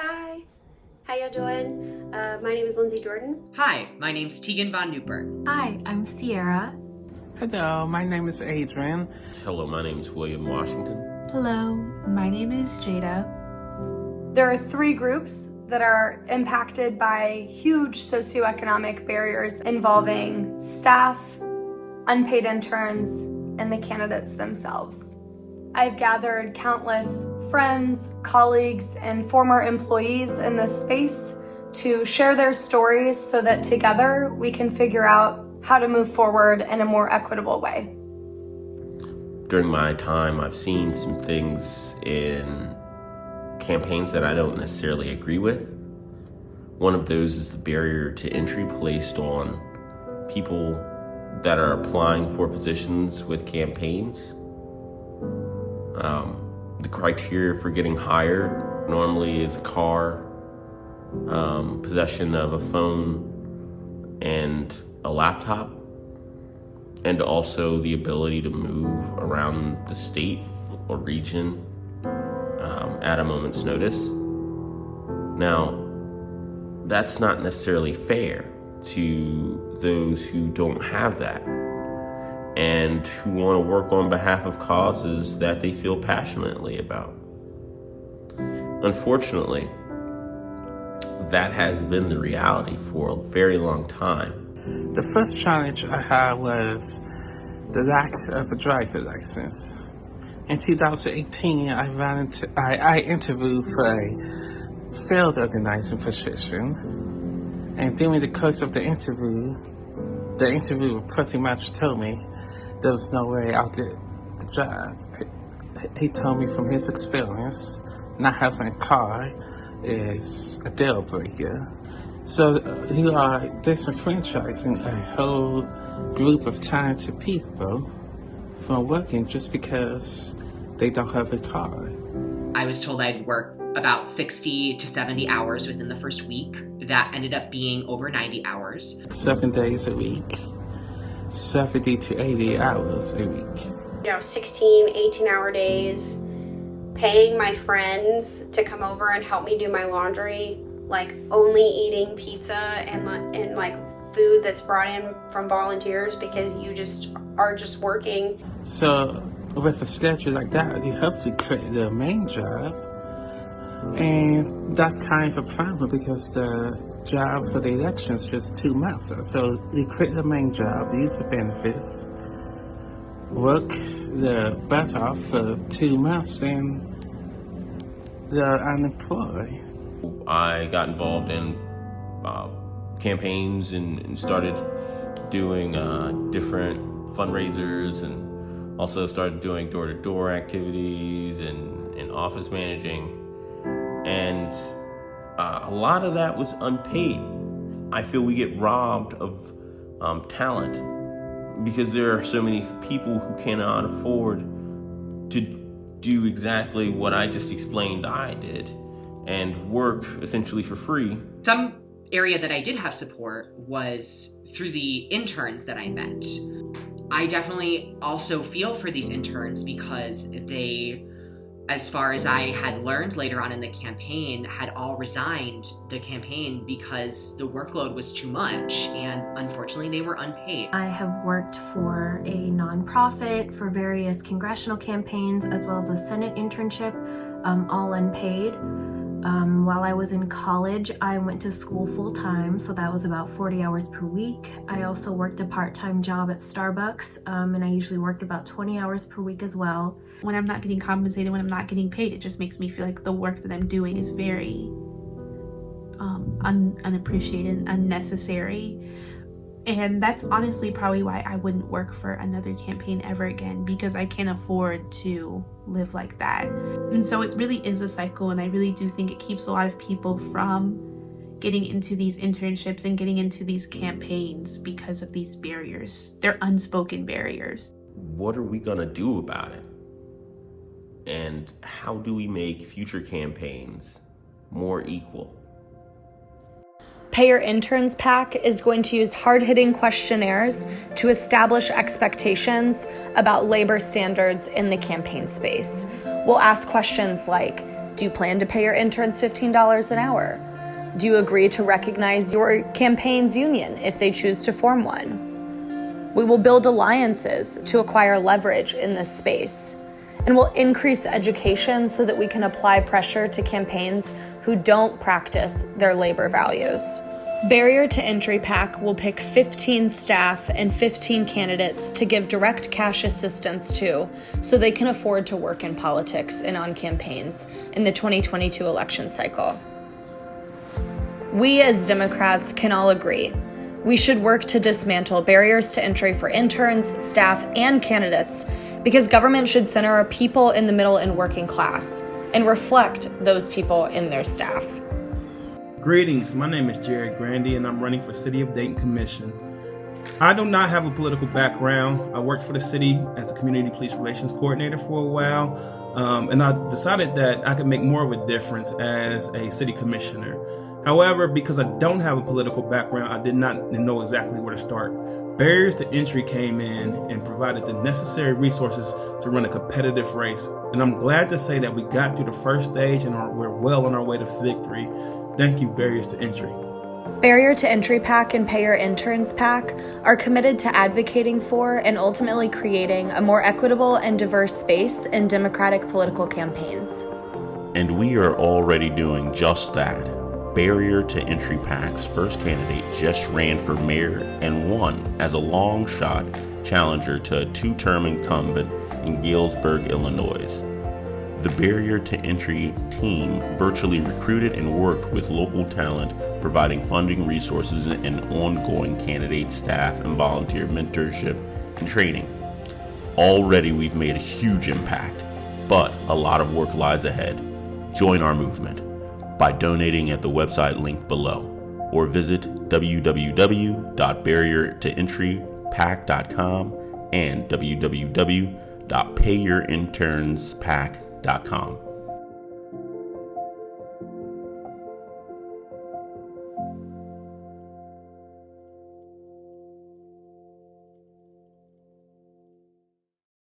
Hi, how y'all doing? My name is Lindsay Jordan. Hi, my name's Tegan Von Newport. Hi, I'm Sierra. Hello, my name is Adrian. Hello, my name is William Washington. Hello, my name is Jada. There are 3 groups that are impacted by huge socioeconomic barriers involving staff, unpaid interns, and the candidates themselves. I've gathered countless friends, colleagues, and former employees in this space to share their stories so that together we can figure out how to move forward in a more equitable way. During my time, I've seen some things in campaigns that I don't necessarily agree with. One of those is the barrier to entry placed on people that are applying for positions with campaigns. The criteria for getting hired normally is a car, possession of a phone and a laptop, and also the ability to move around the state or region at a moment's notice. Now, that's not necessarily fair to those who don't have that and who want to work on behalf of causes that they feel passionately about. Unfortunately, that has been the reality for a very long time. The first challenge I had was the lack of a driver's license. In 2018, I interviewed for a field organizing position, and during the course of the interviewer pretty much told me there was no way I'll get the job. He told me from his experience, not having a car is a deal breaker. So you are disenfranchising a whole group of talented people from working just because they don't have a car. I was told I'd work about 60 to 70 hours within the first week. That ended up being over 90 hours. 7 days a week, 70 to 80 hours a week. 16, 18-hour days, paying my friends to come over and help me do my laundry, like only eating pizza and like food that's brought in from volunteers because you just are just working. So with a schedule like that, you have to create the main job, and that's kind of a problem because the job for the election is just 2 months. So you create the main job, use the benefits, work the butt off for 2 months, then they're unemployed. I got involved in campaigns and started doing different fundraisers, and also started doing door-to-door activities and office managing. And a lot of that was unpaid. I feel we get robbed of talent because there are so many people who cannot afford to do exactly what I just explained I did and work essentially for free. Some area that I did have support was through the interns that I met. I definitely also feel for these interns because they, as far as I had learned later on in the campaign, had all resigned the campaign because the workload was too much, and unfortunately they were unpaid. I have worked for a nonprofit for various congressional campaigns as well as a Senate internship, all unpaid. While I was in college, I went to school full-time, so that was about 40 hours per week. I also worked a part-time job at Starbucks, and I usually worked about 20 hours per week as well. When I'm not getting compensated, when I'm not getting paid, it just makes me feel like the work that I'm doing is very unappreciated, unnecessary. And that's honestly probably why I wouldn't work for another campaign ever again, because I can't afford to live like that. And so it really is a cycle, and I really do think it keeps a lot of people from getting into these internships and getting into these campaigns because of these barriers. They're unspoken barriers. What are we gonna do about it? And how do we make future campaigns more equal? Your Interns PAC is going to use hard-hitting questionnaires to establish expectations about labor standards in the campaign space. We'll ask questions like, Do you plan to pay your interns $15 an hour? Do you agree to recognize your campaign's union if they choose to form one? We will build alliances to acquire leverage in this space, and we'll increase education so that we can apply pressure to campaigns who don't practice their labor values. Barrier to Entry PAC will pick 15 staff and 15 candidates to give direct cash assistance to so they can afford to work in politics and on campaigns in the 2022 election cycle. We as Democrats can all agree we should work to dismantle barriers to entry for interns, staff, and candidates because government should center our people in the middle and working class and reflect those people in their staff. Greetings, my name is Jared Grandy and I'm running for City of Dayton Commission. I do not have a political background. I worked for the city as a community police relations coordinator for a while, and I decided that I could make more of a difference as a city commissioner. However, because I don't have a political background, I did not know exactly where to start. Barriers to entry came in and provided the necessary resources to run a competitive race. And I'm glad to say that we got through the first stage and we're well on our way to victory. Thank you, Barriers to Entry. Barrier to Entry PAC and Pay Your Interns PAC are committed to advocating for and ultimately creating a more equitable and diverse space in Democratic political campaigns. And we are already doing just that. Barrier to Entry PAC's first candidate just ran for mayor and won as a long shot challenger to a 2-term incumbent in Galesburg, Illinois. The Barrier to Entry team virtually recruited and worked with local talent, providing funding, resources, and ongoing candidate staff and volunteer mentorship and training. Already we've made a huge impact, but a lot of work lies ahead. Join our movement by donating at the website linked below, or visit www.barriertoentrypac.com and www.payyourinternspac.com.